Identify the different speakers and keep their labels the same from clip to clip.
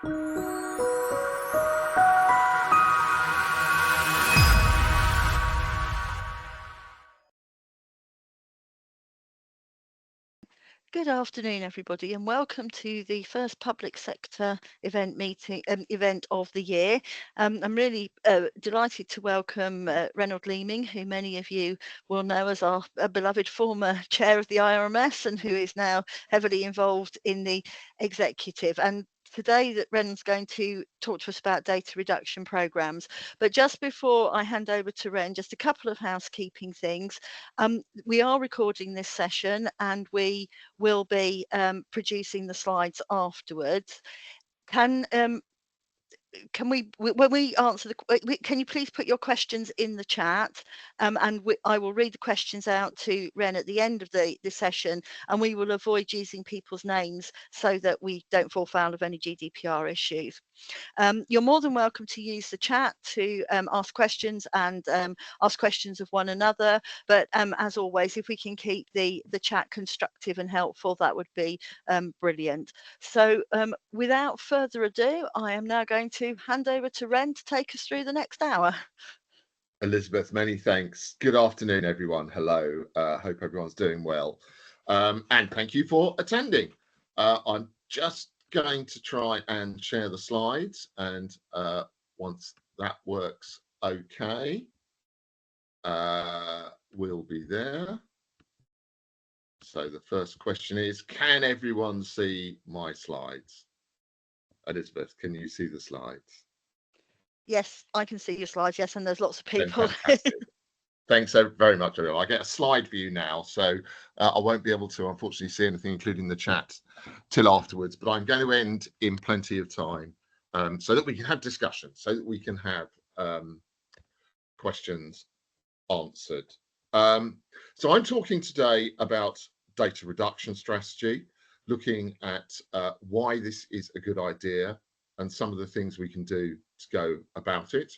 Speaker 1: Good afternoon, everybody, and welcome to the first public sector event of the year. I'm really delighted to welcome Reynold Leming, who many of you will know as our beloved former chair of the IRMS and who is now heavily involved in the executive. And today that Ren's going to talk to us about data reduction programs. But just before I hand over to Ren, just a couple of housekeeping things. We are recording this session and we will be producing the slides afterwards. Can we, when we answer can you please put your questions in the chat, and I will read the questions out to Ren at the end of the session, and we will avoid using people's names so that we don't fall foul of any GDPR issues. You're more than welcome to use the chat to ask questions and ask questions of one another. But as always, if we can keep the chat constructive and helpful, that would be brilliant. So without further ado, I am now going to hand over to Ren to take us through the next hour.
Speaker 2: Elizabeth, many thanks. Good afternoon, everyone. Hello. Hope everyone's doing well. And thank you for attending. I'm just going to try and share the slides, and once that works okay, we'll be there. So the first question is, can everyone see my slides? Elizabeth, can you see the slides?
Speaker 1: Yes, I can see your slides, yes, and there's lots of people.
Speaker 2: Thanks very much, everyone. I get a slide view now, so I won't be able to, unfortunately, see anything, including the chat, till afterwards. But I'm going to end in plenty of time so that we can have discussion, so that we can have questions answered. So I'm talking today about data reduction strategy, looking at why this is a good idea and some of the things we can do to go about it.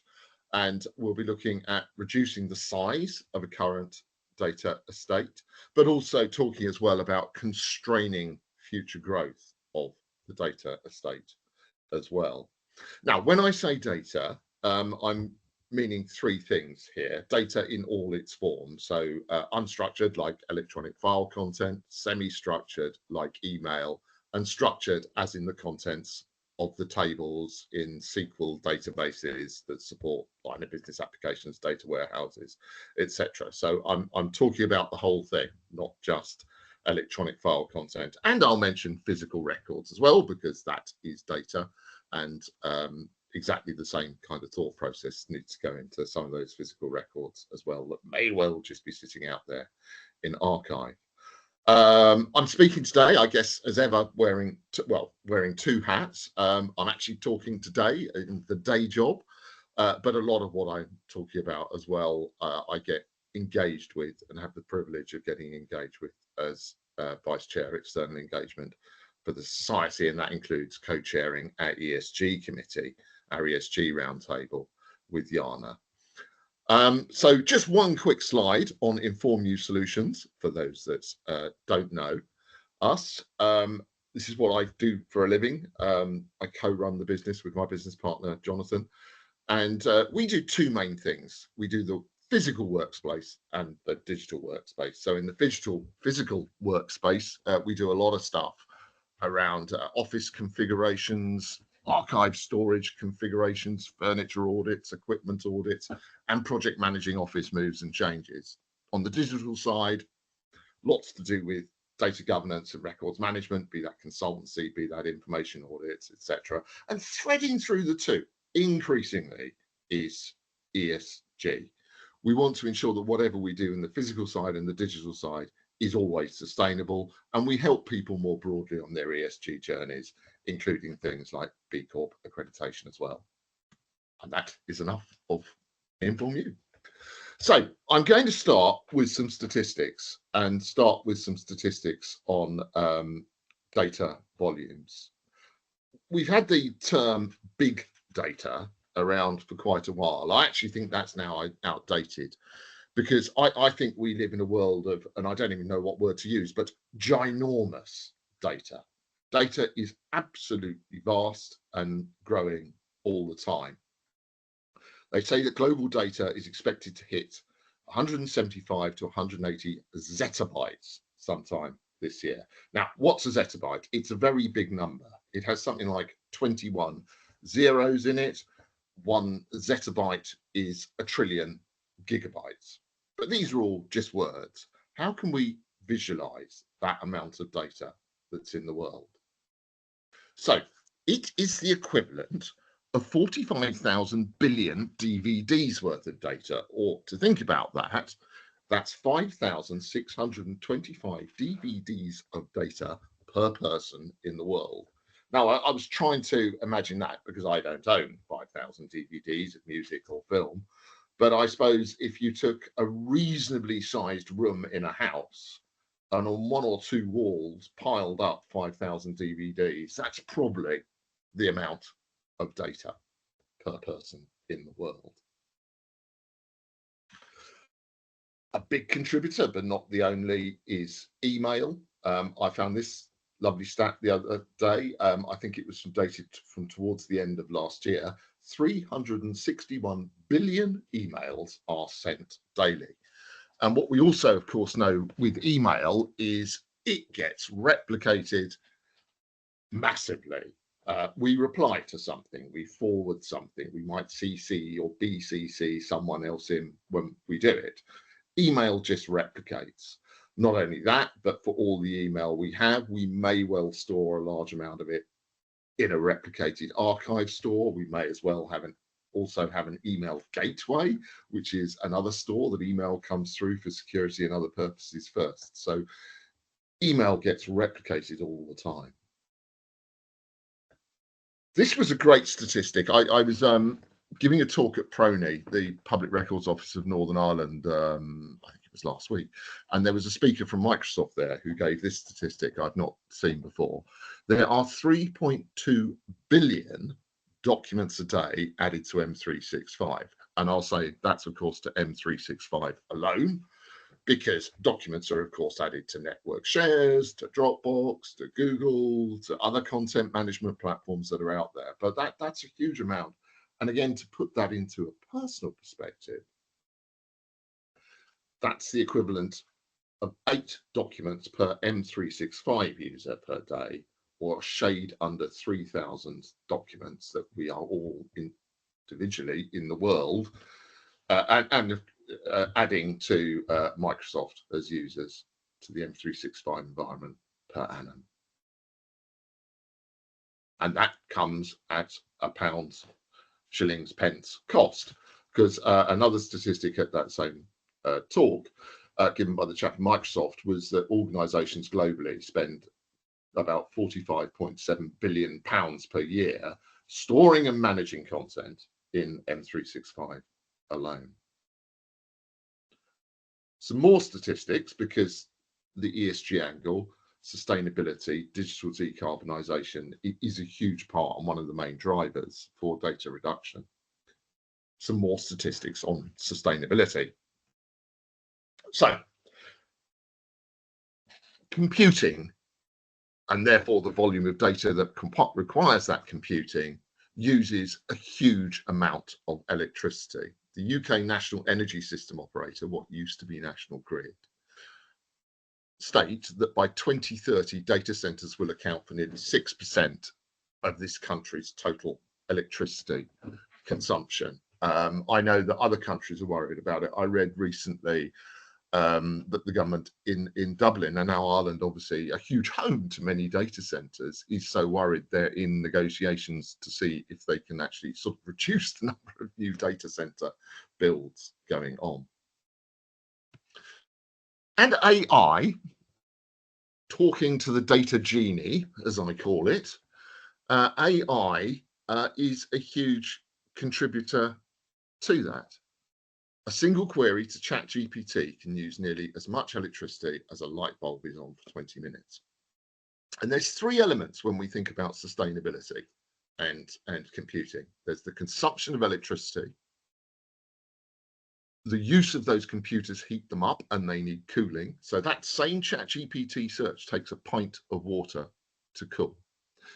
Speaker 2: And we'll be looking at reducing the size of a current data estate, but also talking as well about constraining future growth of the data estate as well. Now, when I say data, I'm meaning three things here: data in all its forms. So unstructured, like electronic file content; semi-structured, like email; and structured, as in the contents of the tables in SQL databases that support line of business applications, data warehouses, etc. So I'm talking about the whole thing, not just electronic file content. And I'll mention physical records as well, because that is data, and exactly the same kind of thought process needs to go into some of those physical records as well that may well just be sitting out there in archive. I'm speaking today, I guess, as ever, wearing two hats. I'm actually talking today in the day job, but a lot of what I'm talking about as well, I get engaged with and have the privilege of getting engaged with as Vice Chair External Engagement for the Society, and that includes co-chairing our ESG committee, our ESG roundtable with Jana. So just one quick slide on Informu Solutions for those that don't know us. This is what I do for a living. I co-run the business with my business partner, Jonathan, and we do two main things. We do the physical workspace and the digital workspace. So in the physical workspace, we do a lot of stuff around office configurations, archive storage configurations, furniture audits, equipment audits, and project managing office moves and changes. On the digital side, lots to do with data governance and records management, be that consultancy, be that information audits, etc. And threading through the two increasingly is ESG. We want to ensure that whatever we do in the physical side and the digital side is always sustainable, and we help people more broadly on their ESG journeys, including things like B Corp accreditation as well. And that is enough of Informu. So I'm going to start with some statistics, and start with some statistics on data volumes. We've had the term big data around for quite a while. I actually think that's now outdated, because I think we live in a world of, and I don't even know what word to use, but ginormous data. Data is absolutely vast and growing all the time. They say that global data is expected to hit 175 to 180 zettabytes sometime this year. Now, what's a zettabyte? It's a very big number. It has something like 21 zeros in it. 1 zettabyte is a trillion gigabytes. But these are all just words. How can we visualize that amount of data that's in the world? So it is the equivalent of 45,000 billion DVDs worth of data, or to think about that, that's 5,625 DVDs of data per person in the world. Now, I was trying to imagine that because I don't own 5,000 DVDs of music or film, but I suppose if you took a reasonably sized room in a house and on 1 or 2 walls piled up 5,000 DVDs, that's probably the amount of data per person in the world. A big contributor, but not the only, is email. I found this lovely stat the other day. I think it was dated from towards the end of last year. 361 billion emails are sent daily. And what we also, of course, know with email is it gets replicated massively. We reply to something, we forward something, we might CC or BCC someone else in when we do it. Email just replicates. Not only that, but for all the email we have, we may well store a large amount of it in a replicated archive store. We may as well also have an email gateway, which is another store that email comes through for security and other purposes first. So email gets replicated all the time. This was a great statistic. I was giving a talk at PRONI, the Public Records Office of Northern Ireland, I think it was last week, and there was a speaker from Microsoft there who gave this statistic I've not seen before. There are 3.2 billion documents a day added to M365, and I'll say that's of course to M365 alone, because documents are of course added to network shares, to Dropbox, to Google, to other content management platforms that are out there. But that's a huge amount. And again, to put that into a personal perspective, that's the equivalent of 8 documents per M365 user per day, or a shade under 3,000 documents that we are all individually in the world, and adding to Microsoft as users to the M365 environment per annum. And that comes at £1, shillings, pence cost, because another statistic at that same talk given by the chap at Microsoft was that organisations globally spend about £45.7 billion per year storing and managing content in M365 alone. Some more statistics, because the ESG angle, sustainability, digital decarbonisation is a huge part and one of the main drivers for data reduction. Some more statistics on sustainability. So, computing, and therefore the volume of data that requires that computing, uses a huge amount of electricity. The UK National Energy System Operator, what used to be National Grid, state that by 2030 data centres will account for nearly 6% of this country's total electricity consumption. I know that other countries are worried about it. I read recently that the government in Dublin, and now Ireland, obviously a huge home to many data centres, is so worried they're in negotiations to see if they can actually sort of reduce the number of new data centre builds going on. And AI, talking to the data genie, as I call it, AI is a huge contributor to that. A single query to ChatGPT can use nearly as much electricity as a light bulb is on for 20 minutes. And there's 3 elements when we think about sustainability and computing. There's the consumption of electricity. The use of those computers heat them up and they need cooling. So that same ChatGPT search takes a pint of water to cool.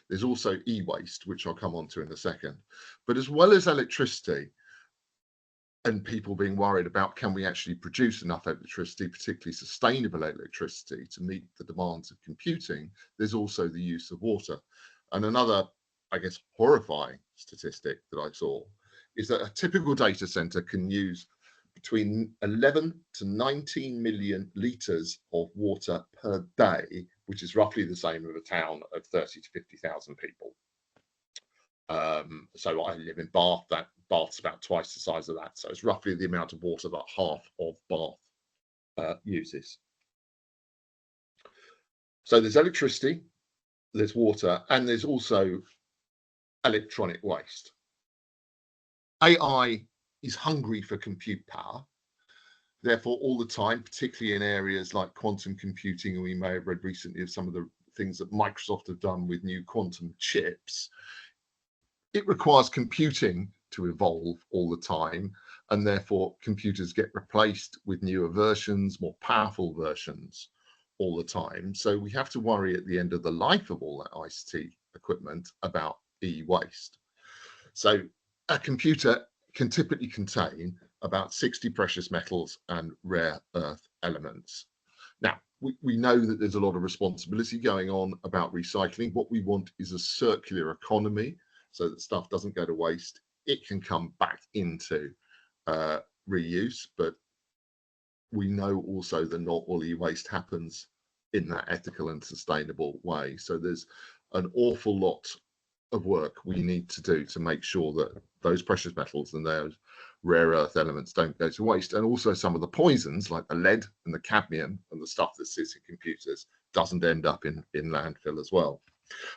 Speaker 2: There's also e-waste, which I'll come on to in a second. But as well as electricity, and people being worried about, can we actually produce enough electricity, particularly sustainable electricity, to meet the demands of computing, there's also the use of water. And another, I guess, horrifying statistic that I saw is that a typical data center can use between 11 to 19 million litres of water per day, which is roughly the same as a town of 30 to 50,000 people. So I live in Bath. Bath's about twice the size of that. So it's roughly the amount of water that half of Bath uses. So there's electricity, there's water, and there's also electronic waste. AI is hungry for compute power. Therefore, all the time, particularly in areas like quantum computing, and we may have read recently of some of the things that Microsoft have done with new quantum chips, it requires computing to evolve all the time, and therefore computers get replaced with newer versions, more powerful versions all the time. So we have to worry at the end of the life of all that ICT equipment about e-waste. So a computer can typically contain about 60 precious metals and rare earth elements. Now, we know that there's a lot of responsibility going on about recycling. What we want is a circular economy, so that stuff doesn't go to waste. It can come back into reuse, but we know also that not all e-waste happens in that ethical and sustainable way. So there's an awful lot of work we need to do to make sure that those precious metals and those rare earth elements don't go to waste. And also some of the poisons, like the lead and the cadmium and the stuff that sits in computers, doesn't end up in landfill as well.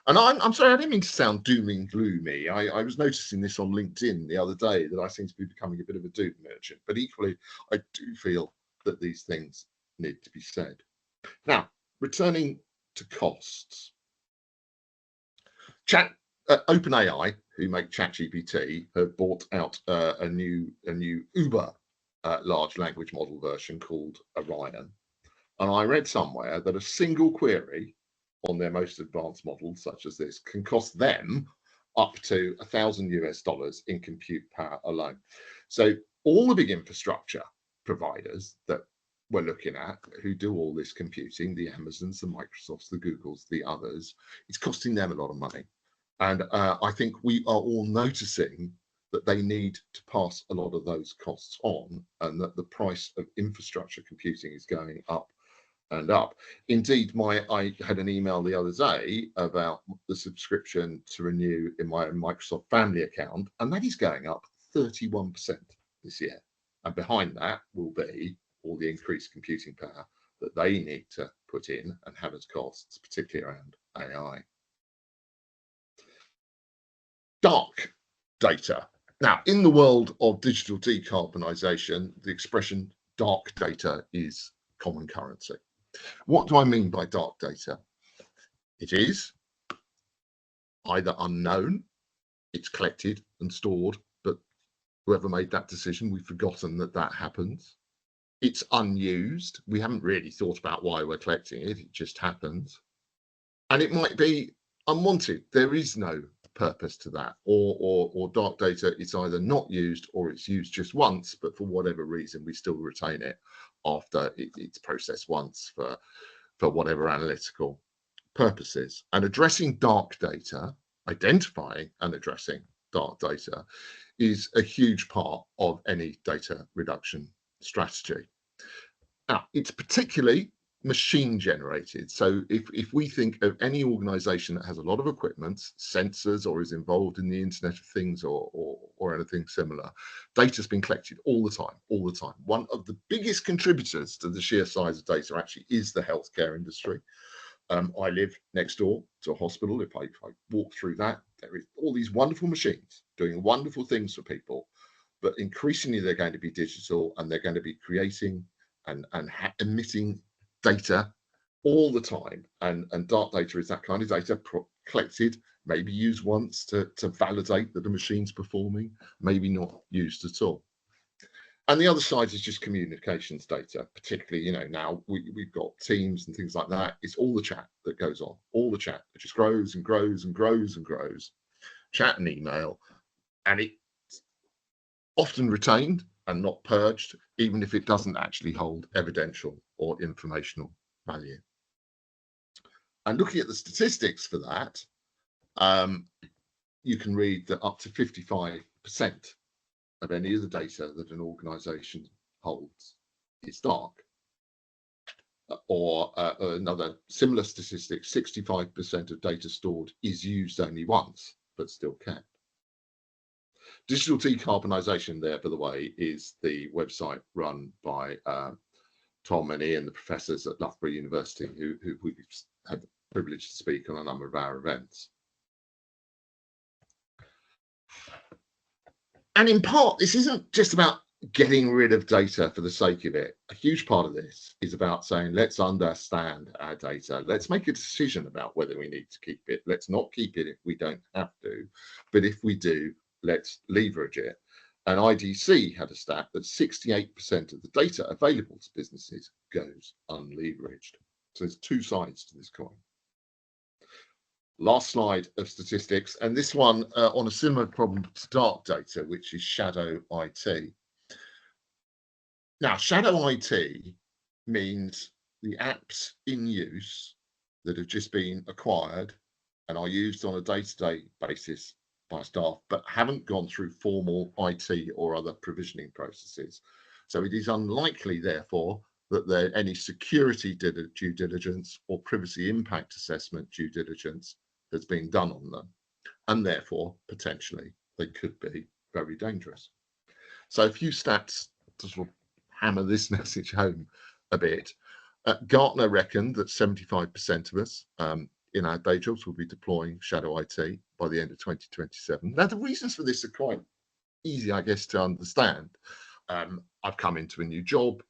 Speaker 2: And I'm sorry, I didn't mean to sound doom and gloomy. I was noticing this on LinkedIn the other day, that I seem to be becoming a bit of a doom merchant, but equally, I do feel that these things need to be said. Now, returning to costs. OpenAI, who make ChatGPT, have bought out a new uber large language model version called Orion. And I read somewhere that a single query on their most advanced models, such as this, can cost them up to $1,000 in compute power alone. So all the big infrastructure providers that we're looking at, who do all this computing, the Amazons, the Microsofts, the Googles, the others, it's costing them a lot of money. And I think we are all noticing that they need to pass a lot of those costs on, and that the price of infrastructure computing is going up and up. Indeed, I had an email the other day about the subscription to renew in my Microsoft family account, and that is going up 31% this year. And behind that will be all the increased computing power that they need to put in and have as costs, particularly around AI. Dark data. Now, in the world of digital decarbonisation, the expression dark data is common currency. What do I mean by dark data? It is either unknown, it's collected and stored, but whoever made that decision, we've forgotten that that happens. It's unused. We haven't really thought about why we're collecting it. It just happens. And it might be unwanted. There is no purpose to that, or dark data, it's either not used or it's used just once, but for whatever reason we still retain it after it's processed once for whatever analytical purposes. And addressing dark data, identifying and addressing dark data, is a huge part of any data reduction strategy. Now, it's particularly machine generated. So if we think of any organization that has a lot of equipment, sensors, or is involved in the Internet of Things or anything similar, data's been collected all the time. One of the biggest contributors to the sheer size of data actually is the healthcare industry. I live next door to a hospital. If I walk through that, there is all these wonderful machines doing wonderful things for people, but increasingly they're going to be digital, and they're going to be creating and emitting data all the time, and dark data is that kind of data collected, maybe used once to validate that the machine's performing, maybe not used at all. And the other side is just communications data, particularly, now we've got Teams and things like that. It's all the chat that goes on, all the chat. It just grows and grows and grows and grows. Chat and email, and it's often retained and not purged, even if it doesn't actually hold evidential or informational value. And looking at the statistics for that, you can read that up to 55% of any of the data that an organization holds is dark. Or another similar statistic, 65% of data stored is used only once, but still kept. Digital decarbonisation, there, by the way, is the website run by Tom and Ian, the professors at Loughborough University, who we've had the privilege to speak on a number of our events. And in part, this isn't just about getting rid of data for the sake of it. A huge part of this is about saying, let's understand our data. Let's make a decision about whether we need to keep it. Let's not keep it if we don't have to. But if we do, let's leverage it. And IDC had a stat that 68% of the data available to businesses goes unleveraged. So there's two sides to this coin. Last slide of statistics, and this one on a similar problem to dark data, which is shadow IT. Now, shadow IT means the apps in use that have just been acquired and are used on a day-to-day basis by staff, but haven't gone through formal IT or other provisioning processes. So it is unlikely, therefore, that there any security due diligence or privacy impact assessment due diligence has been done on them, and therefore potentially they could be very dangerous. So a few stats to sort of hammer this message home a bit. Gartner reckoned that 75% of us in our day jobs will be deploying shadow IT by the end of 2027. Now, the reasons for this are quite easy, I guess, to understand. I've come into a new job.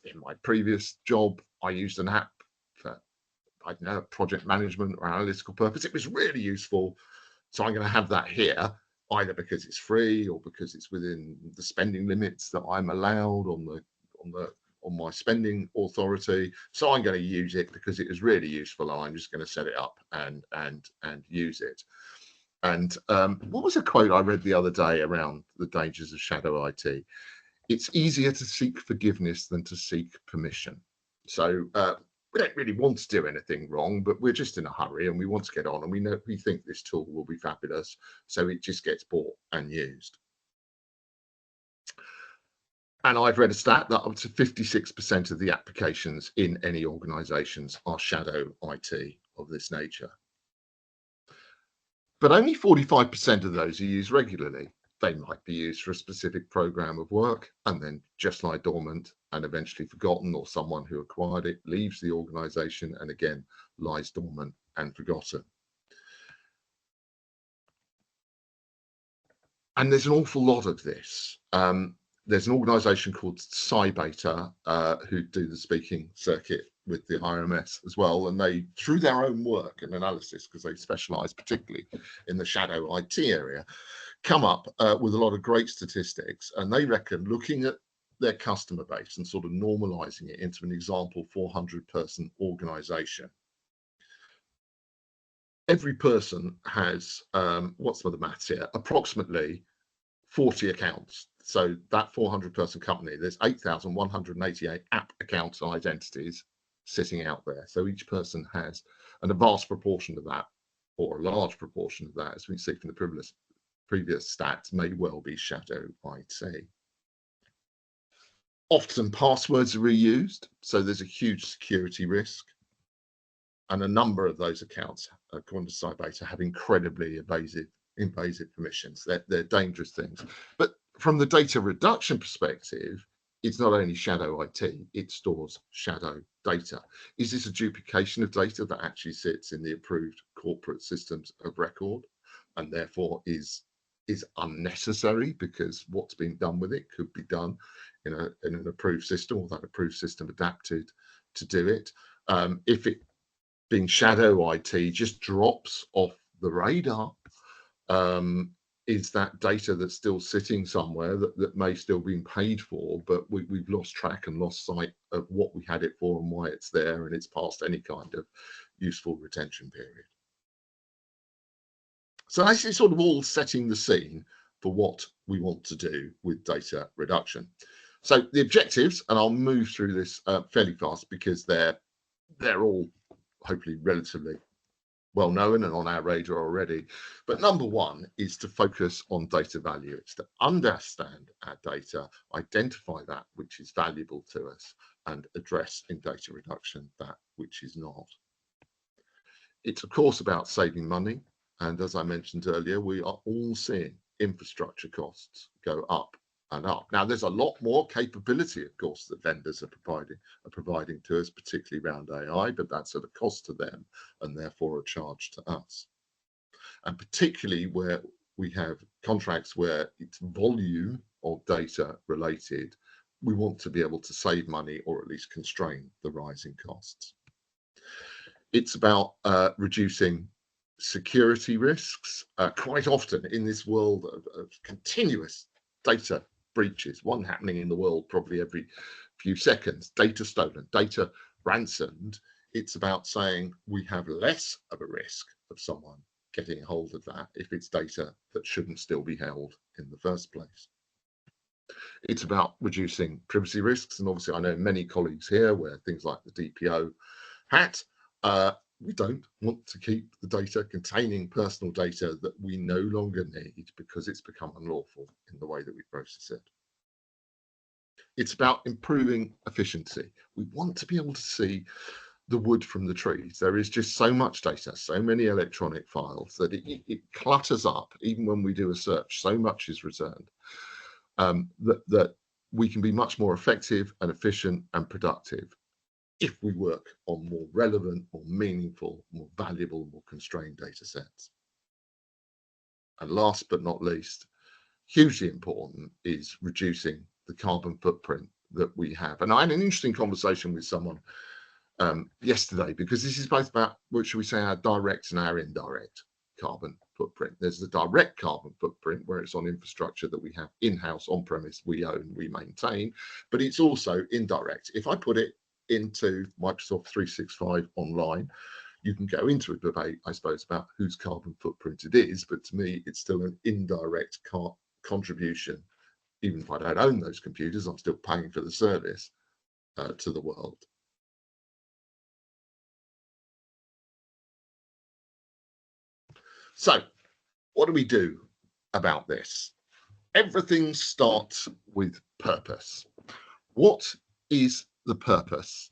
Speaker 2: In my previous job, I used an app for, I don't know, project management or analytical purpose. It was really useful. So I'm going to have that here, either because it's free or because it's within the spending limits that I'm allowed on my spending authority. So I'm going to use it because it is really useful, and I'm just going to set it up and use it. And what was a quote I read the other day around the dangers of shadow IT? It's easier to seek forgiveness than to seek permission. So we don't really want to do anything wrong, but we're just in a hurry and we want to get on, and we think this tool will be fabulous, so it just gets bought and used. And I've read a stat that up to 56% of the applications in any organizations are shadow IT of this nature. But only 45% of those are used regularly. They might be used for a specific program of work and then just lie dormant and eventually forgotten, or someone who acquired it leaves the organization and again lies dormant and forgotten. And there's an awful lot of this. There's an organization called Cybeta who do the speaking circuit with the IRMS as well, and they, through their own work and analysis, because they specialize particularly in the shadow IT area, come up with a lot of great statistics. And they reckon, looking at their customer base and sort of normalizing it into an example 400-person organization, every person has, what's the maths here, approximately 40 accounts. So that 400-person company, there's 8,188 app accounts and identities sitting out there. So each person has, and a vast proportion of that, or a large proportion of that, as we see from the previous stats, may well be shadow IT. Often passwords are reused, so there's a huge security risk. And a number of those accounts, according to Cybeta, have incredibly invasive permissions. They're dangerous things. But from the data reduction perspective, it's not only shadow IT, it stores shadow data. Is this a duplication of data that actually sits in the approved corporate systems of record, and therefore is unnecessary, because what's being done with it could be done in an approved system, or that approved system adapted to do it? If it being shadow IT just drops off the radar, is that data that's still sitting somewhere that may still be paid for, but we've lost track and lost sight of what we had it for and why it's there, and it's past any kind of useful retention period. So this is sort of all setting the scene for what we want to do with data reduction. So the objectives, and I'll move through this fairly fast because they're all hopefully relatively well known and on our radar already. But number one is to focus on data value. It's to understand our data, identify that which is valuable to us, and address in data reduction that which is not. It's of course about saving money. And as I mentioned earlier, we are all seeing infrastructure costs go up and up. Now, there's a lot more capability, of course, that vendors are providing to us, particularly around AI, but that's at a cost to them and therefore a charge to us. And particularly where we have contracts where it's volume of data related, we want to be able to save money or at least constrain the rising costs. It's about reducing security risks. Quite often in this world of continuous data breaches, one happening in the world probably every few seconds, data stolen, data ransomed, it's about saying we have less of a risk of someone getting hold of that if it's data that shouldn't still be held in the first place. It's about reducing privacy risks, and obviously I know many colleagues here wear things like the DPO hat. We don't want to keep the data containing personal data that we no longer need because it's become unlawful in the way that we process it. It's about improving efficiency. We want to be able to see the wood from the trees. There is just so much data, so many electronic files that it clutters up. Even when we do a search, so much is returned that we can be much more effective and efficient and productive if we work on more relevant, more meaningful, more valuable, more constrained data sets. And last but not least, hugely important is reducing the carbon footprint that we have. And I had an interesting conversation with someone yesterday, because this is both about, what should we say, our direct and our indirect carbon footprint. There's the direct carbon footprint where it's on infrastructure that we have in-house, on-premise, we own, we maintain, but it's also indirect. If I put it into Microsoft 365 online, you can go into a debate, I suppose, about whose carbon footprint it is, but to me, it's still an indirect contribution. Even if I don't own those computers, I'm still paying for the service to the world. So what do we do about this? Everything starts with purpose. What is the purpose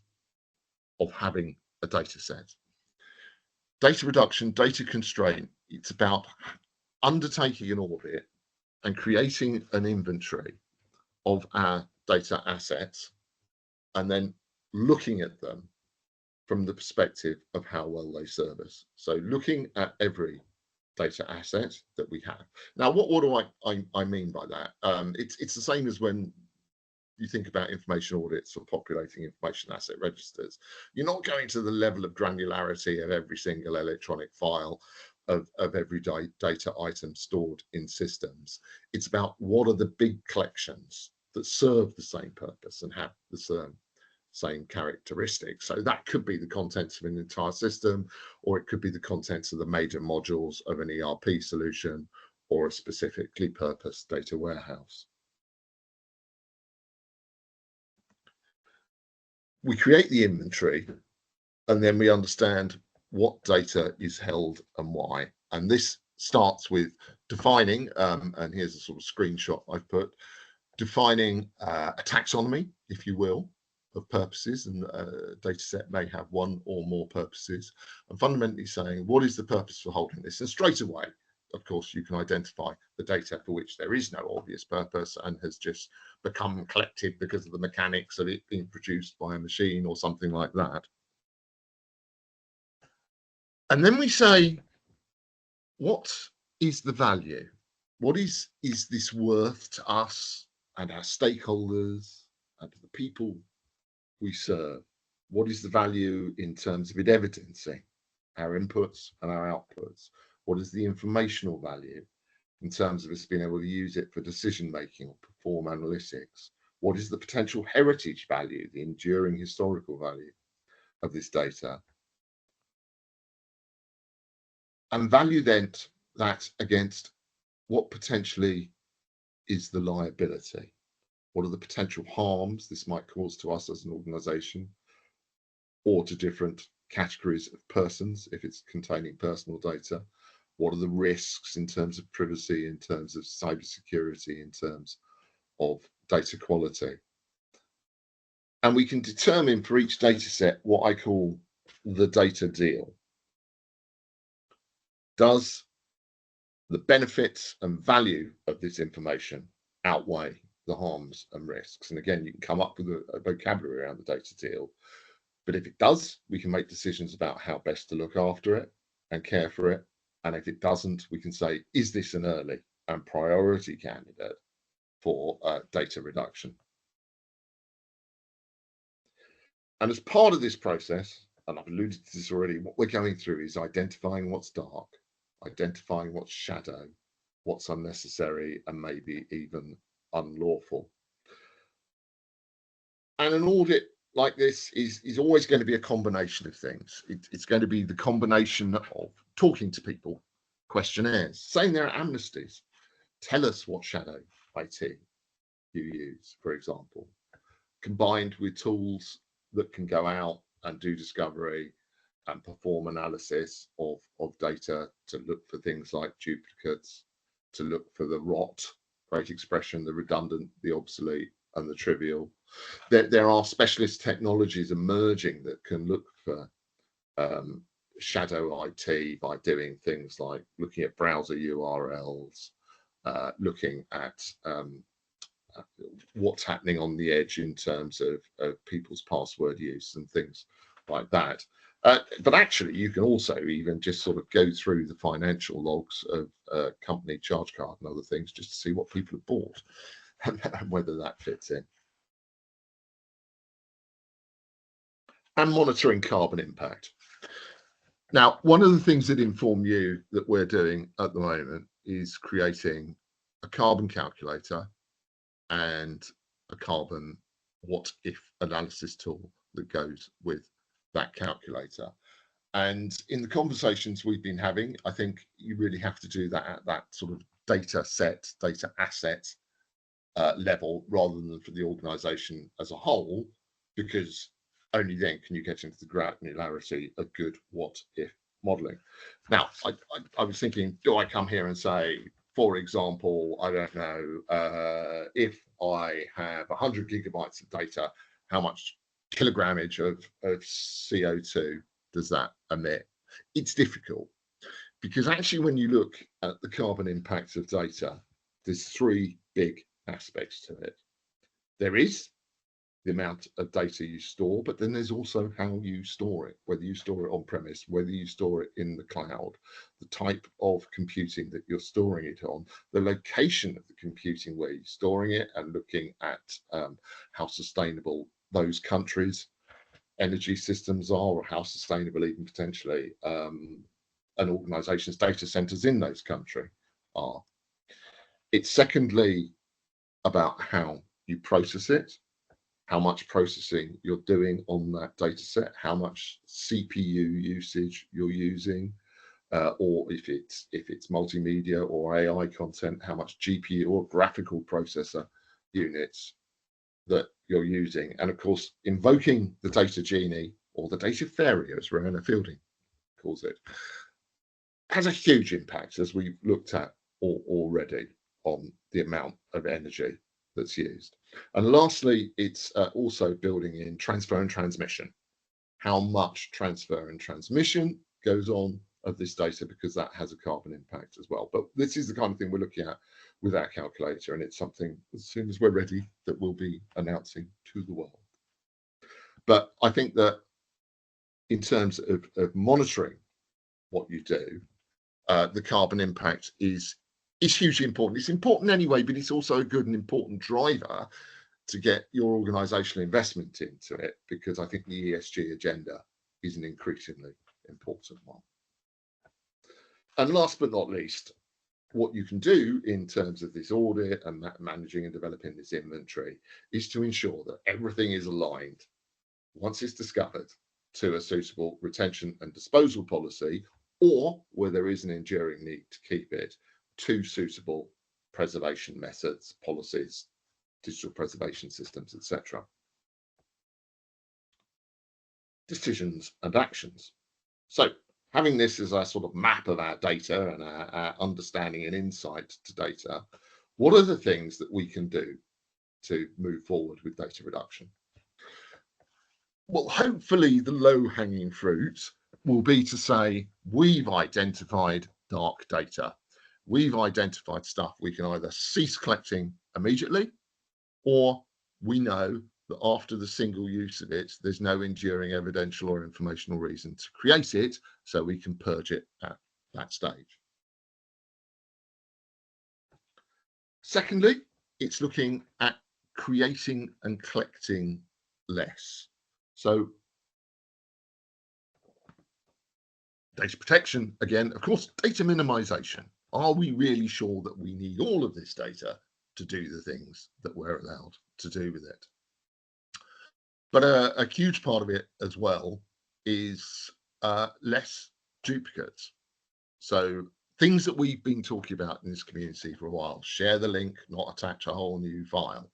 Speaker 2: of having a data set? Data reduction, data constraint, it's about undertaking an audit and creating an inventory of our data assets and then looking at them from the perspective of how well they serve us. So looking at every data asset that we have. Now, what do I mean by that? It's the same as when you think about information audits or populating information asset registers. You're not going to the level of granularity of every single electronic file of every data item stored in systems. It's about what are the big collections that serve the same purpose and have the same characteristics. So that could be the contents of an entire system, or it could be the contents of the major modules of an ERP solution or a specifically purposed data warehouse. We create the inventory and then we understand what data is held and why. And this starts with defining, and here's a sort of screenshot I've put, defining a taxonomy, if you will, of purposes, and a data set may have one or more purposes, and fundamentally saying, what is the purpose for holding this? And straight away, of course, you can identify the data for which there is no obvious purpose and has just become collected because of the mechanics of it being produced by a machine or something like that. And then we say, what is the value? What is this worth to us and our stakeholders and to the people we serve? What is the value in terms of it evidencing our inputs and our outputs? What is the informational value? in terms of us being able to use it for decision making or perform analytics? What is the potential heritage value, the enduring historical value of this data? And value then that against what potentially is the liability. What are the potential harms this might cause to us as an organisation, or to different categories of persons if it's containing personal data? What are the risks in terms of privacy, in terms of cybersecurity, in terms of data quality? And we can determine for each data set what I call the data deal. Does the benefits and value of this information outweigh the harms and risks? And again, you can come up with a vocabulary around the data deal. But if it does, we can make decisions about how best to look after it and care for it. And if it doesn't, we can say, is this an early and priority candidate for data reduction? And as part of this process, and I've alluded to this already, what we're going through is identifying what's dark, identifying what's shadow, what's unnecessary, and maybe even unlawful. And an audit like this is always going to be a combination of things. It's going to be the combination of talking to people, questionnaires, saying there are amnesties, tell us what shadow IT you use, for example, combined with tools that can go out and do discovery and perform analysis of data to look for things like duplicates, to look for the rot, great expression, the redundant, the obsolete, and the trivial. There are specialist technologies emerging that can look for shadow IT by doing things like looking at browser URLs, looking at what's happening on the edge in terms of people's password use and things like that. But actually, you can also even just sort of go through the financial logs of company charge card and other things just to see what people have bought and whether that fits in. And monitoring carbon impact. Now, one of the things at Informu that we're doing at the moment is creating a carbon calculator and a carbon what if analysis tool that goes with that calculator. And in the conversations we've been having, I think you really have to do that at that sort of data set, data asset level rather than for the organisation as a whole, because only then can you get into the granularity of good what if modelling. Now, I was thinking, do I come here and say, for example, I don't know, if I have 100 gigabytes of data, how much kilogrammage of CO2 does that emit? It's difficult because actually when you look at the carbon impact of data, there's three big aspects to it. There is the amount of data you store, but then there's also how you store it, whether you store it on premise, whether you store it in the cloud, the type of computing that you're storing it on, the location of the computing where you're storing it, and looking at how sustainable those countries' energy systems are, or how sustainable even potentially an organization's data centers in those countries are. It's secondly about how you process it, how much processing you're doing on that data set, how much CPU usage you're using, or if it's multimedia or AI content, how much GPU or graphical processor units that you're using. And of course, invoking the data genie or the data fairy, as Rowena Fielding calls it, has a huge impact, as we've looked at already, on the amount of energy that's used. And lastly, it's also building in transfer and transmission. How much transfer and transmission goes on of this data, because that has a carbon impact as well. But this is the kind of thing we're looking at with our calculator, and it's something, as soon as we're ready, that we'll be announcing to the world. But I think that in terms of monitoring what you do, the carbon impact is hugely important. It's important anyway, but it's also a good and important driver to get your organizational investment into it, because I think the ESG agenda is an increasingly important one. And last but not least, what you can do in terms of this audit and managing and developing this inventory is to ensure that everything is aligned once it's discovered to a suitable retention and disposal policy, or where there is an enduring need to keep it, to suitable preservation methods, policies, digital preservation systems, etc. Decisions and actions. So having this as a sort of map of our data and our understanding and insight to data, what are the things that we can do to move forward with data reduction? Well, hopefully the low-hanging fruit will be to say, we've identified dark data. We've identified stuff we can either cease collecting immediately, or we know that after the single use of it, there's no enduring evidential or informational reason to create it, so we can purge it at that stage. Secondly, it's looking at creating and collecting less. So data protection, again, of course, data minimization. Are we really sure that we need all of this data to do the things that we're allowed to do with it? But a huge part of it as well is less duplicates. So things that we've been talking about in this community for a while: share the link, not attach a whole new file.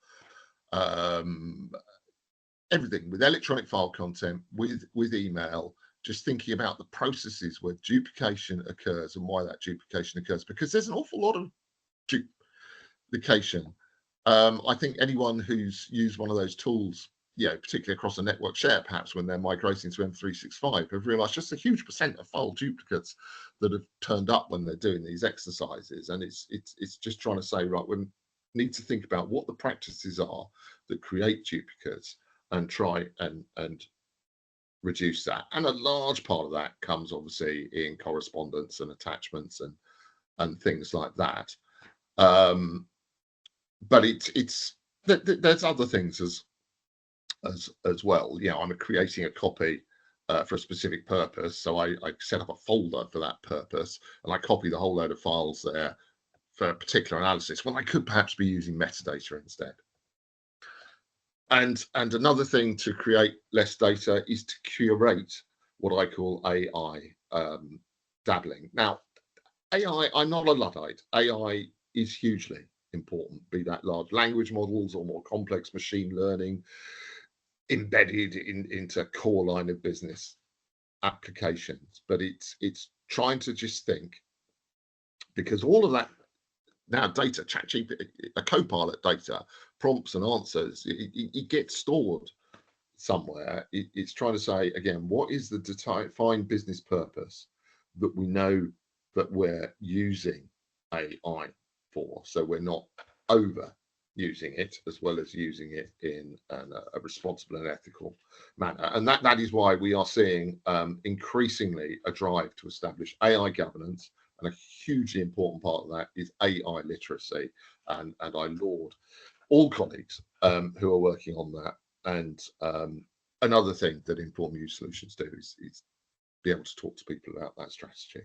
Speaker 2: Everything with electronic file content, with email, just thinking about the processes where duplication occurs and why that duplication occurs, because there's an awful lot of duplication. I think anyone who's used one of those tools, particularly across a network share, perhaps when they're migrating to M365, have realized just a huge percent of file duplicates that have turned up when they're doing these exercises. And it's just trying to say, right, we need to think about what the practices are that create duplicates and try and reduce that. And a large part of that comes obviously in correspondence and attachments and things like that. But there's other things as well. I'm creating a copy for a specific purpose, so I set up a folder for that purpose, and I copy the whole load of files there for a particular analysis when I could perhaps be using metadata instead. And another thing to create less data is to curate what I call AI dabbling. Now, AI, I'm not a Luddite. AI is hugely important, be that large language models or more complex machine learning embedded into core line of business applications. But it's trying to just think, because all of that now data, ChatGPT, a Copilot data, prompts and answers, it gets stored somewhere. It's trying to say, again, what is the defined business purpose that we know that we're using AI for, so we're not over using it, as well as using it in a responsible and ethical manner. And that is why we are seeing increasingly a drive to establish AI governance, and a hugely important part of that is AI literacy. And I laud all colleagues who are working on that. And another thing that Informu Solutions do is be able to talk to people about that strategy.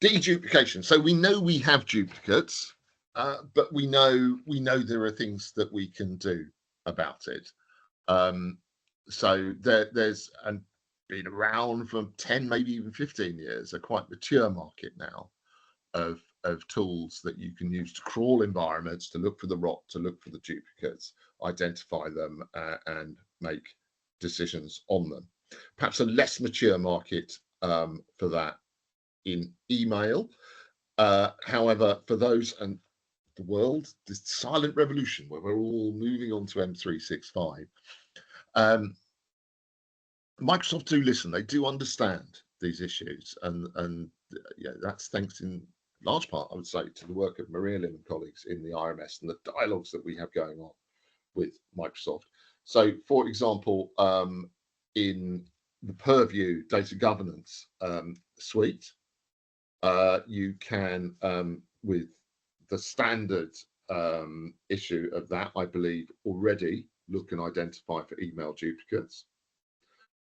Speaker 2: Deduplication. So we know we have duplicates, but we know there are things that we can do about it. So there's been around for 10, maybe even 15 years, a quite mature market now of tools that you can use to crawl environments, to look for the rot, to look for the duplicates, identify them, and make decisions on them. Perhaps a less mature market for that in email. However, for those and the world, this silent revolution where we're all moving on to M365, Microsoft do listen. They do understand these issues, and that's thanks in large part, I would say, to the work of Maria Lim and colleagues in the IRMS and the dialogues that we have going on with Microsoft. So, for example, in the Purview data governance suite, you can, with the standard issue of that, I believe, already look and identify for email duplicates.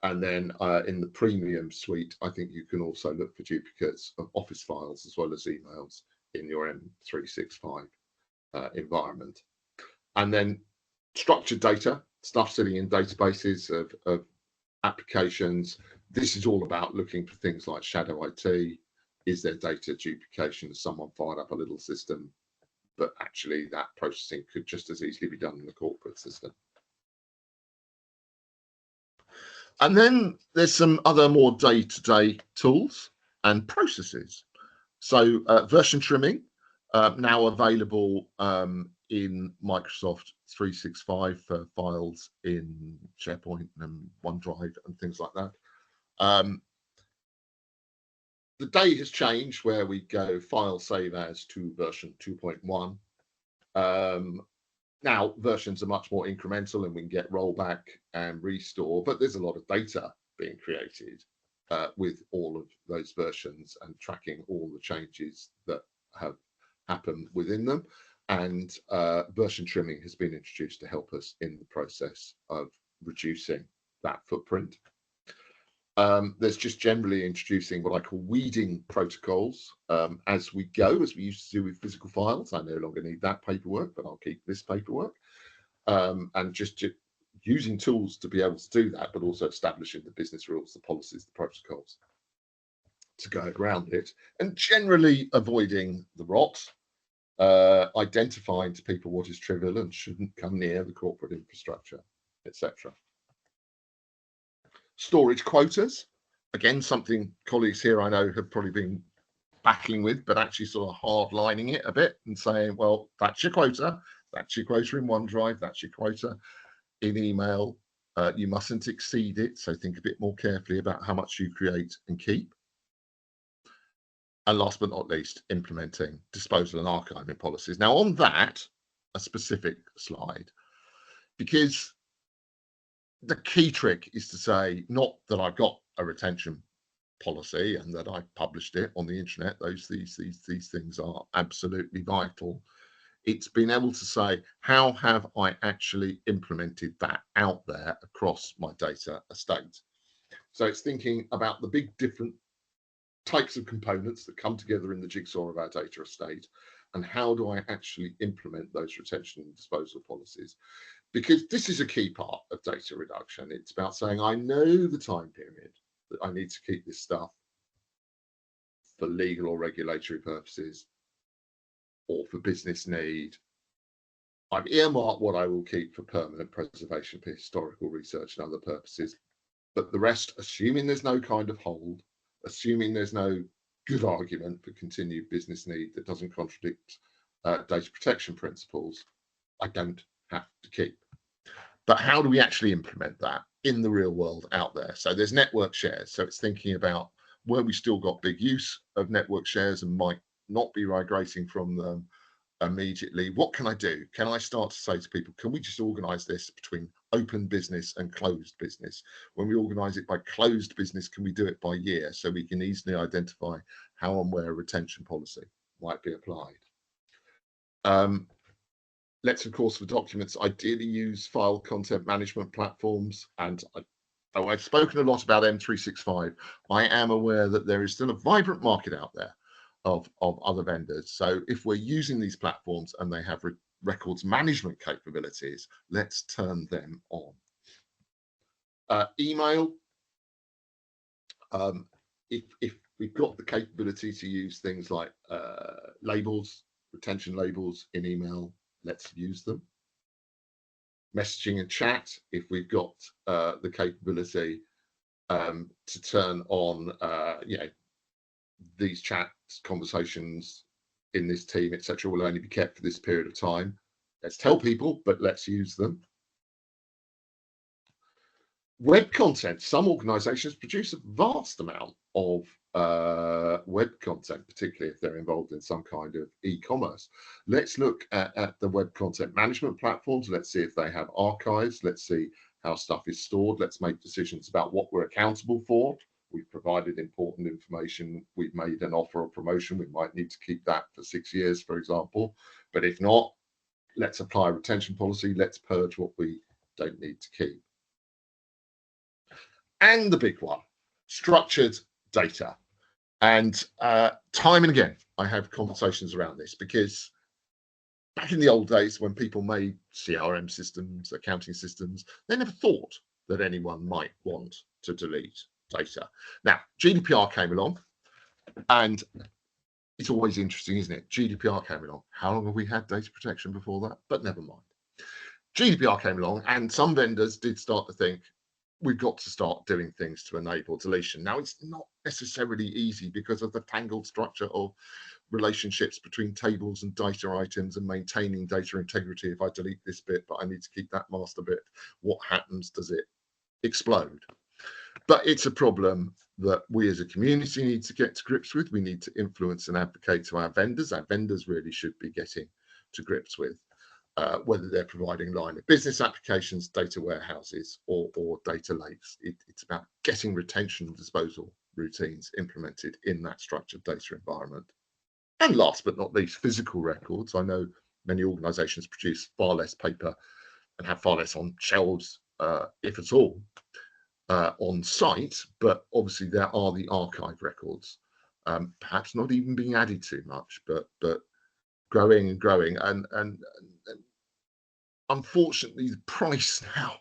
Speaker 2: And then in the premium suite, I think you can also look for duplicates of Office files as well as emails in your M365 environment. And then structured data, stuff sitting in databases of applications. This is all about looking for things like shadow IT. Is there data duplication? Has someone fired up a little system? But actually that processing could just as easily be done in the corporate system. And then there's some other more day-to-day tools and processes. So version trimming, now available in Microsoft 365 for files in SharePoint and OneDrive and things like that. The day has changed where we go file save as to version 2.1. Now versions are much more incremental and we can get rollback and restore, but there's a lot of data being created with all of those versions and tracking all the changes that have happened within them. And version trimming has been introduced to help us in the process of reducing that footprint. There's just generally introducing what I call weeding protocols as we go, as we used to do with physical files. I no longer need that paperwork, but I'll keep this paperwork. And just using tools to be able to do that, but also establishing the business rules, the policies, the protocols to go around it, and generally avoiding the rot, identifying to people what is trivial and shouldn't come near the corporate infrastructure, etc. Storage quotas, again, something colleagues here I know have probably been battling with, but actually sort of hardlining it a bit and saying, well, that's your quota in OneDrive, that's your quota in email. You mustn't exceed it, so think a bit more carefully about how much you create and keep. And last but not least, implementing disposal and archiving policies. Now on that, a specific slide, because the key trick is to say, not that I've got a retention policy and that I published it on the internet. These things are absolutely vital. It's been able to say, how have I actually implemented that out there across my data estate? So it's thinking about the big different types of components that come together in the jigsaw of our data estate, and how do I actually implement those retention and disposal policies? Because this is a key part of data reduction. It's about saying, I know the time period that I need to keep this stuff for legal or regulatory purposes or for business need. I've earmarked what I will keep for permanent preservation for historical research and other purposes, but the rest, assuming there's no kind of hold, assuming there's no good argument for continued business need that doesn't contradict data protection principles, I don't have to keep. But how do we actually implement that in the real world out there? So there's network shares. So it's thinking about where we still got big use of network shares and might not be migrating from them immediately. What can I do? Can I start to say to people, can we just organize this between open business and closed business? When we organize it by closed business, can we do it by year so we can easily identify how and where a retention policy might be applied? Let's, of course, for documents, ideally use file content management platforms. And though I've spoken a lot about M365, I am aware that there is still a vibrant market out there of other vendors. So if we're using these platforms and they have records management capabilities, let's turn them on. Email, if we've got the capability to use things like labels, retention labels in email, let's use them. Messaging and chat, if we've got the capability to turn on, these chat conversations in this team, etc., will only be kept for this period of time. Let's tell people, but let's use them. Web content. Some organizations produce a vast amount of web content, particularly if they're involved in some kind of e-commerce. Let's look at the web content management platforms. Let's see if they have archives. Let's see how stuff is stored. Let's make decisions about what we're accountable for. We've provided important information. We've made an offer or promotion. We might need to keep that for 6 years, for example. But if not, let's apply a retention policy. Let's purge what we don't need to keep. And the big one, structured data. And time and again, I have conversations around this because back in the old days when people made CRM systems, accounting systems, they never thought that anyone might want to delete data. Now, GDPR came along, and it's always interesting, isn't it? GDPR came along. How long have we had data protection before that? But never mind. GDPR came along, and some vendors did start to think, we've got to start doing things to enable deletion. Now, it's not necessarily easy because of the tangled structure of relationships between tables and data items and maintaining data integrity. If I delete this bit, but I need to keep that master bit, what happens? Does it explode? But it's a problem that we as a community need to get to grips with. We need to influence and advocate to our vendors. Our vendors really should be getting to grips with whether they're providing line of business applications, data warehouses, or data lakes. It's about getting retention and disposal routines implemented in that structured data environment. And last but not least, physical records. I know many organisations produce far less paper and have far less on shelves, if at all, on site, but obviously there are the archive records, perhaps not even being added to much, but growing and growing. And unfortunately, the price now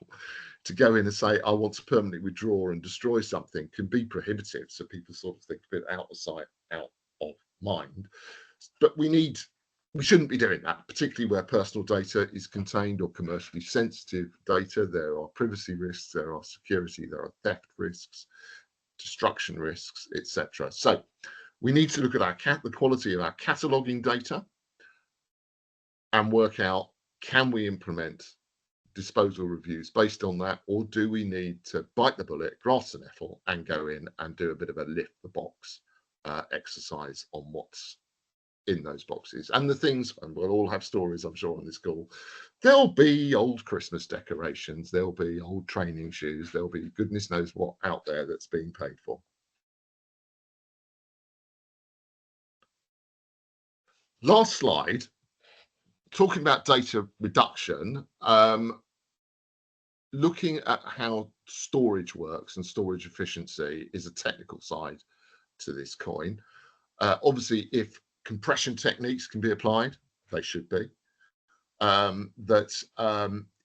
Speaker 2: to go in and say, I want to permanently withdraw and destroy something can be prohibitive. So people sort of think a bit out of sight, out of mind. But we shouldn't be doing that, particularly where personal data is contained or commercially sensitive data. There are privacy risks, there are security, there are theft risks, destruction risks, etc. So we need to look at the quality of our cataloging data and work out, can we implement disposal reviews based on that, or do we need to bite the bullet, grasp the nettle, and go in and do a bit of a lift the box exercise on what's in those boxes? And the things, and we'll all have stories, I'm sure, on this call. There'll be old Christmas decorations, there'll be old training shoes, there'll be goodness knows what out there that's being paid for. Last slide, talking about data reduction, looking at how storage works and storage efficiency is a technical side to this coin. Obviously, if compression techniques can be applied, they should be.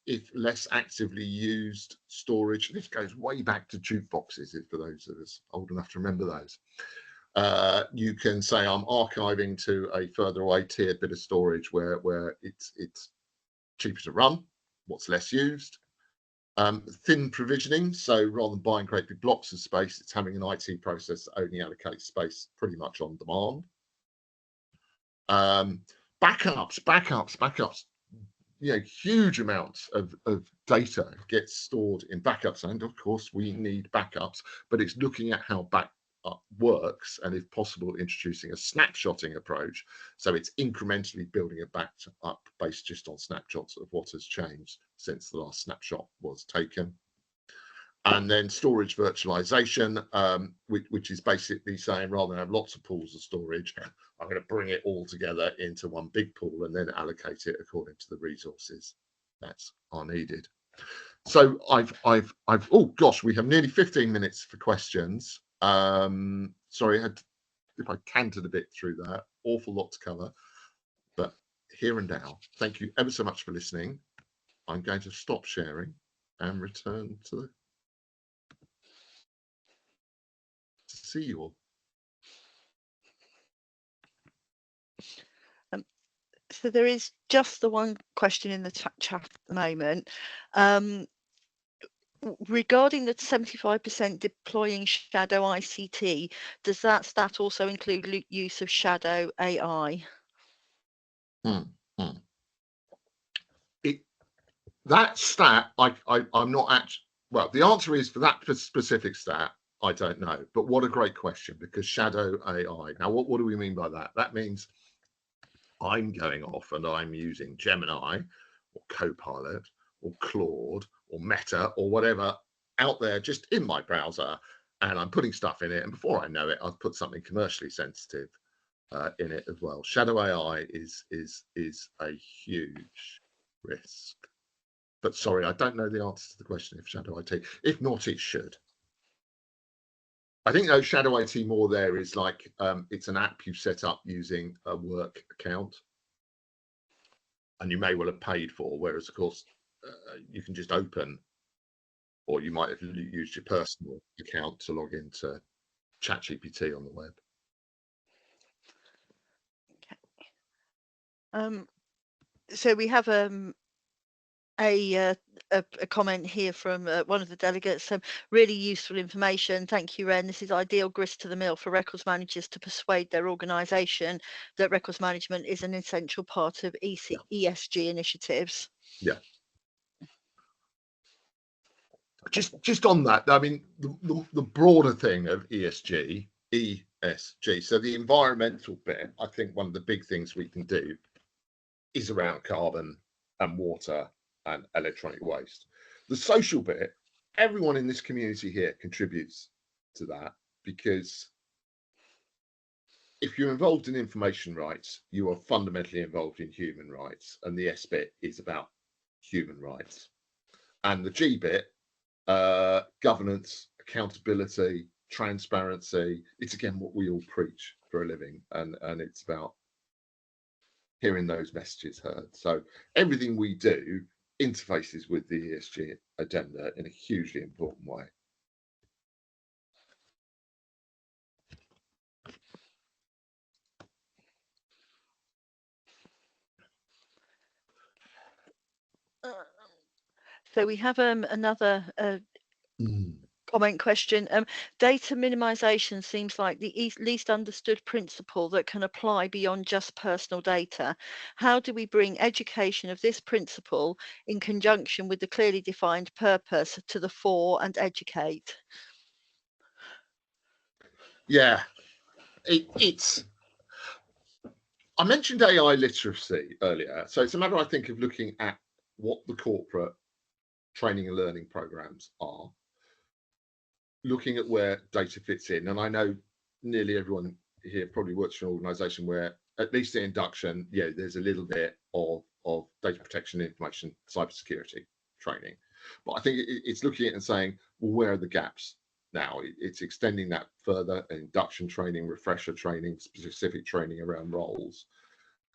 Speaker 2: If less actively used storage, this goes way back to jukeboxes, for those of us old enough to remember those. You can say I'm archiving to a further away tiered bit of storage where it's cheaper to run, what's less used. Thin provisioning, so rather than buying great big blocks of space, it's having an IT process that only allocates space pretty much on demand. Backups. Huge amounts of data gets stored in backups, and of course we need backups, but it's looking at how backup works, and if possible introducing a snapshotting approach, so it's incrementally building a backup based just on snapshots of what has changed since the last snapshot was taken. And then storage virtualization, which is basically saying, rather than have lots of pools of storage, I'm going to bring it all together into one big pool and then allocate it according to the resources that are needed. So oh gosh, we have nearly 15 minutes for questions. Sorry, if I cantered a bit through that, awful lot to cover, but here and now, thank you ever so much for listening. I'm going to stop sharing and return to see you all.
Speaker 1: So there is just the one question in the chat at the moment. Regarding the 75% deploying shadow ICT, does that stat also include use of shadow AI?
Speaker 2: That stat, I'm not actually, well, the answer is for that specific stat, I don't know. But what a great question, because shadow AI. Now, what do we mean by that? That means I'm going off and I'm using Gemini or Copilot or Claude or Meta or whatever out there just in my browser, and I'm putting stuff in it, and before I know it, I've put something commercially sensitive in it as well. Shadow AI is a huge risk. But sorry, I don't know the answer to the question if shadow IT. If not, it should. I think though shadow IT more there is like it's an app you set up using a work account, and you may well have paid for, whereas of course you can just open, or you might have used your personal account to log into ChatGPT on the web.
Speaker 1: So we have a comment here from one of the delegates. Really useful information. Thank you, Ren. This is ideal grist to the mill for records managers to persuade their organisation that records management is an essential part of ESG initiatives.
Speaker 2: Yeah. Just on that, I mean, the broader thing of ESG. So the environmental bit, I think one of the big things we can do is around carbon and water and electronic waste. The social bit, everyone in this community here contributes to that, because if you're involved in information rights, you are fundamentally involved in human rights, and the S bit is about human rights. And the G bit, governance, accountability, transparency, it's again what we all preach for a living, and it's about hearing those messages heard. So everything we do interfaces with the ESG agenda in a hugely important way.
Speaker 1: So we have another comment question. Data minimization seems like the least understood principle that can apply beyond just personal data. How do we bring education of this principle in conjunction with the clearly defined purpose to the fore and educate?
Speaker 2: Yeah, it's. I mentioned AI literacy earlier, so it's a matter, I think, of looking at what the corporate training and learning programs are, looking at where data fits in. And I know nearly everyone here probably works for an organization where, at least at induction, yeah, there's a little bit of data protection, information, cybersecurity training. But I think it's looking at it and saying, well, where are the gaps now? It's extending that further, induction training, refresher training, specific training around roles,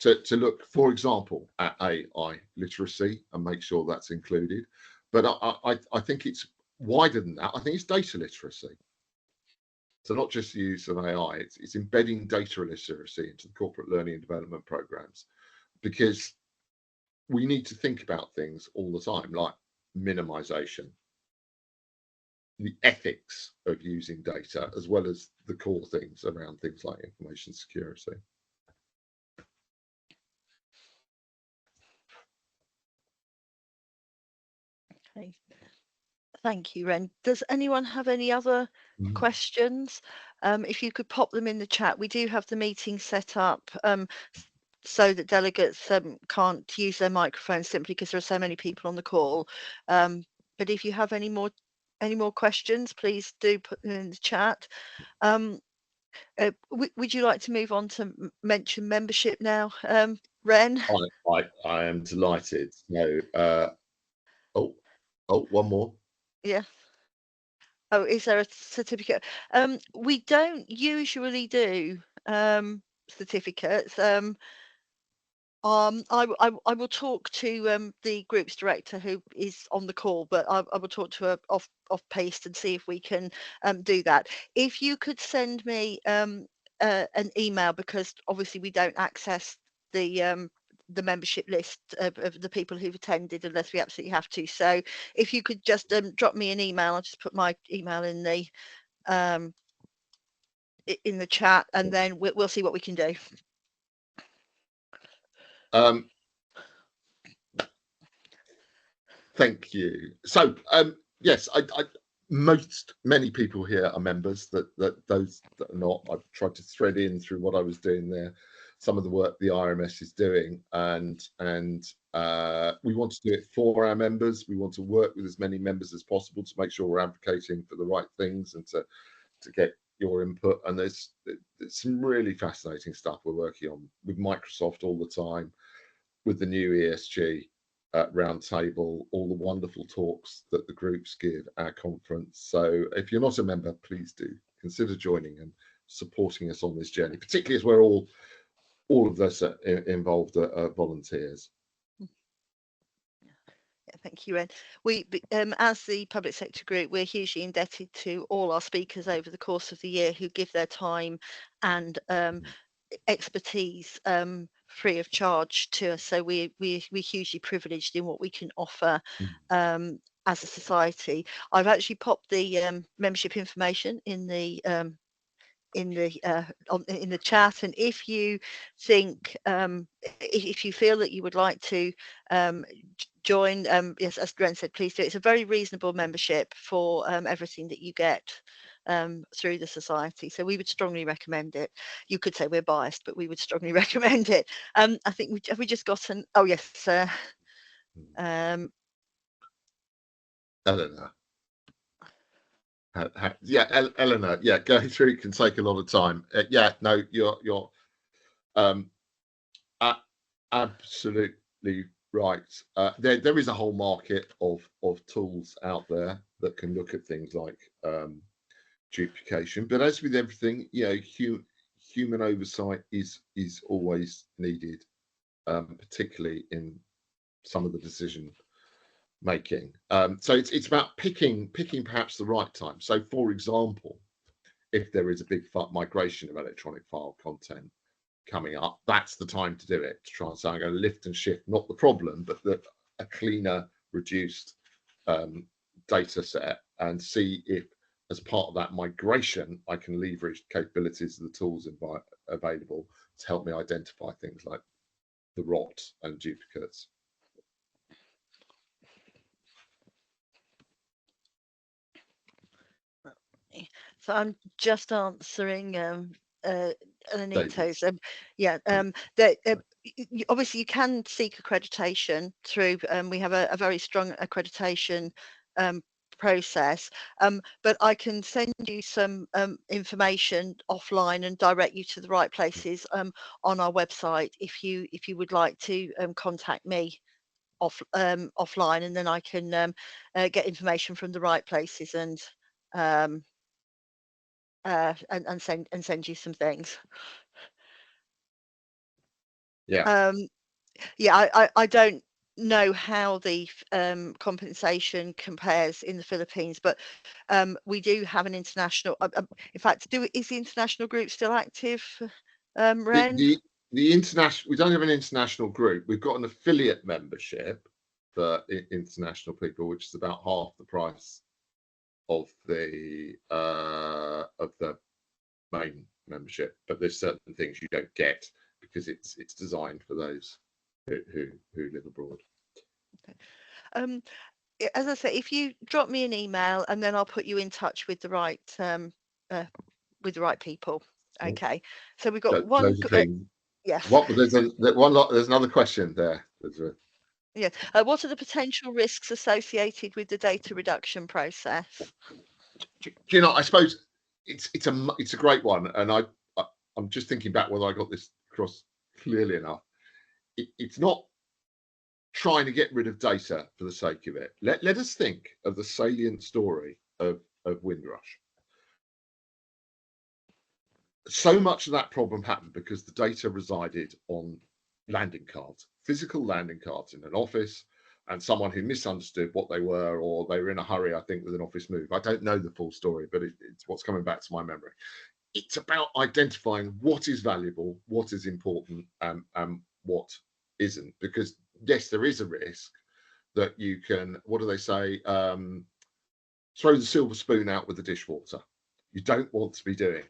Speaker 2: to look, for example, at AI literacy and make sure that's included. But I think it's wider than that. I think it's data literacy. So not just the use of AI, it's embedding data literacy into the corporate learning and development programs, because we need to think about things all the time, like minimization, the ethics of using data, as well as the core things around things like information security.
Speaker 1: Okay. Thank you, Ren. Does anyone have any other questions? If you could pop them in the chat. We do have the meeting set up so that delegates can't use their microphones simply because there are so many people on the call. But if you have any more questions, please do put them in the chat. Would you like to move on to mention membership now, Ren?
Speaker 2: I am delighted. No, one more.
Speaker 1: Yeah. Oh, is there a certificate? We don't usually do certificates. I will talk to the group's director who is on the call, but I will talk to her off paste and see if we can do that. If you could send me an email, because obviously we don't access the membership list of the people who've attended unless we absolutely have to. So if you could just drop me an email, I'll just put my email in the chat, and then we'll see what we can do.
Speaker 2: Thank you. So yes, many people here are members. That those that are not, I've tried to thread in through what I was doing there some of the work the IRMS is doing, and we want to do it for our members. We want to work with as many members as possible to make sure we're advocating for the right things and to get your input. And there's some really fascinating stuff we're working on with Microsoft all the time, with the new ESG roundtable, all the wonderful talks that the groups give at our conference. So if you're not a member, please do consider joining and supporting us on this journey, particularly as we're all of us involved are volunteers.
Speaker 1: Thank you, Ren. As the public sector group, we're hugely indebted to all our speakers over the course of the year who give their time and expertise free of charge to us. So we're hugely privileged in what we can offer as a society. I've actually popped the membership information in the chat, and if you think if you feel that you would like to join, yes, as Ren said, please do. It's a very reasonable membership for everything that you get through the society, so we would strongly recommend it. You could say we're biased, but we would strongly recommend it. I think we just got an
Speaker 2: Eleanor. Eleanor. Yeah, going through can take a lot of time. No, you're absolutely right. There is a whole market of tools out there that can look at things like duplication, but as with everything, human oversight is always needed, particularly in some of the decision making. So it's about picking perhaps the right time. So for example, if there is a big migration of electronic file content coming up, that's the time to do it, to try and say, I'm going to lift and shift, not the problem, but a cleaner, reduced data set, and see if, as part of that migration, I can leverage capabilities of the tools available to help me identify things like the rot and duplicates.
Speaker 1: So I'm just answering Anita's. Obviously you can seek accreditation through. We have a very strong accreditation process, but I can send you some information offline and direct you to the right places on our website if you would like to contact me offline, and then I can get information from the right places and send you some things. I don't know how the compensation compares in the Philippines, but we do have an international. In fact, is the international group still active, Ren?
Speaker 2: The international, we don't have an international group. We've got an affiliate membership for international people, which is about half the price of the main membership, but there's certain things you don't get because it's designed for those who live abroad.
Speaker 1: Okay. As I say, if you drop me an email, and then I'll put you in touch with the right people. Okay. So we've got one. Yes.
Speaker 2: There's another question there.
Speaker 1: Yeah. What are the potential risks associated with the data reduction process?
Speaker 2: I suppose it's a great one, and I'm just thinking back whether I got this across clearly enough. It's not trying to get rid of data for the sake of it. Let us think of the salient story of Windrush. So much of that problem happened because the data resided on landing cards, physical landing cards in an office, and someone who misunderstood what they were, or they were in a hurry, I think, with an office move. I don't know the full story, but it's what's coming back to my memory. It's about identifying what is valuable, what is important, and what isn't. Because yes, there is a risk that you can, what do they say, throw the silver spoon out with the dishwater. You don't want to be doing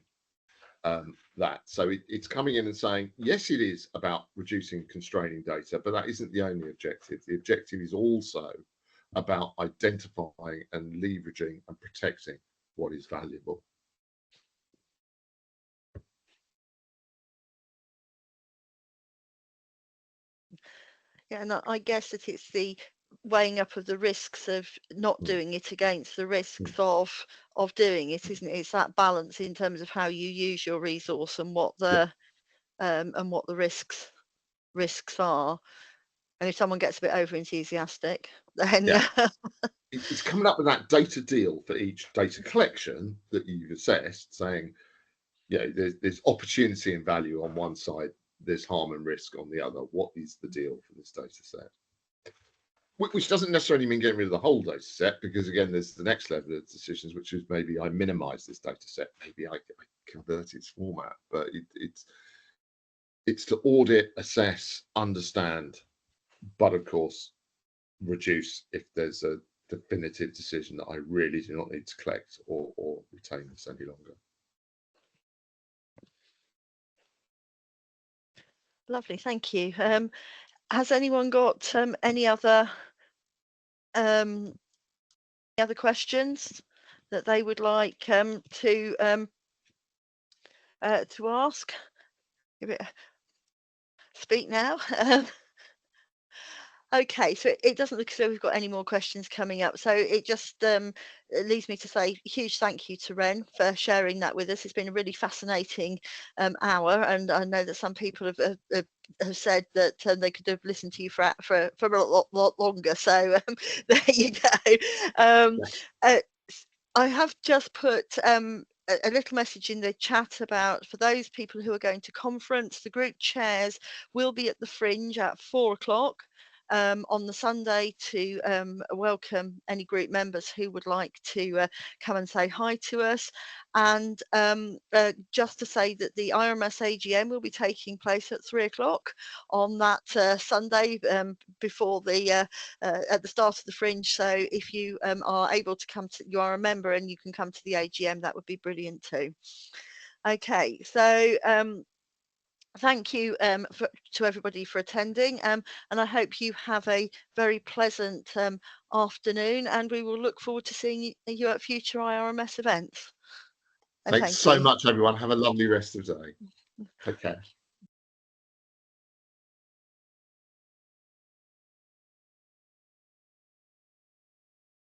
Speaker 2: that. So it's coming in and saying, yes, it is about reducing constraining data, but that isn't the only objective. The objective is also about identifying and leveraging and protecting what is valuable.
Speaker 1: Yeah, and I guess that it's the weighing up of the risks of not doing it against the risks of doing it, isn't it? It's that balance in terms of how you use your resource and what the risks are. And if someone gets a bit over enthusiastic, then
Speaker 2: it's coming up with that data deal for each data collection that you've assessed, saying, there's opportunity and value on one side, there's harm and risk on the other. What is the deal for this data set? Which doesn't necessarily mean getting rid of the whole data set, because again, there's the next level of decisions, which is maybe I minimize this data set, maybe I convert its format, but it's to audit, assess, understand, but of course reduce if there's a definitive decision that I really do not need to collect or retain this any longer.
Speaker 1: Lovely, thank you. Has anyone got any other questions that they would like to ask? Speak now. Okay, so it doesn't look as though we've got any more questions coming up. So it just it leaves me to say a huge thank you to Ren for sharing that with us. It's been a really fascinating hour, and I know that some people have said that they could have listened to you for a lot longer. So there you go. I have just put a little message in the chat about, for those people who are going to conference, the group chairs will be at the Fringe at 4 o'clock. On the Sunday to welcome any group members who would like to come and say hi to us. And just to say that the IRMS AGM will be taking place at 3 o'clock on that Sunday before the at the start of the Fringe. So if you are able to come to, you are a member and you can come to the AGM, that would be brilliant too. Okay, so thank you to everybody for attending, and I hope you have a very pleasant afternoon, and we will look forward to seeing you at future IRMS events.
Speaker 2: Thanks
Speaker 1: Thank
Speaker 2: so
Speaker 1: you.
Speaker 2: much, everyone. Have a lovely rest of the day. Take care.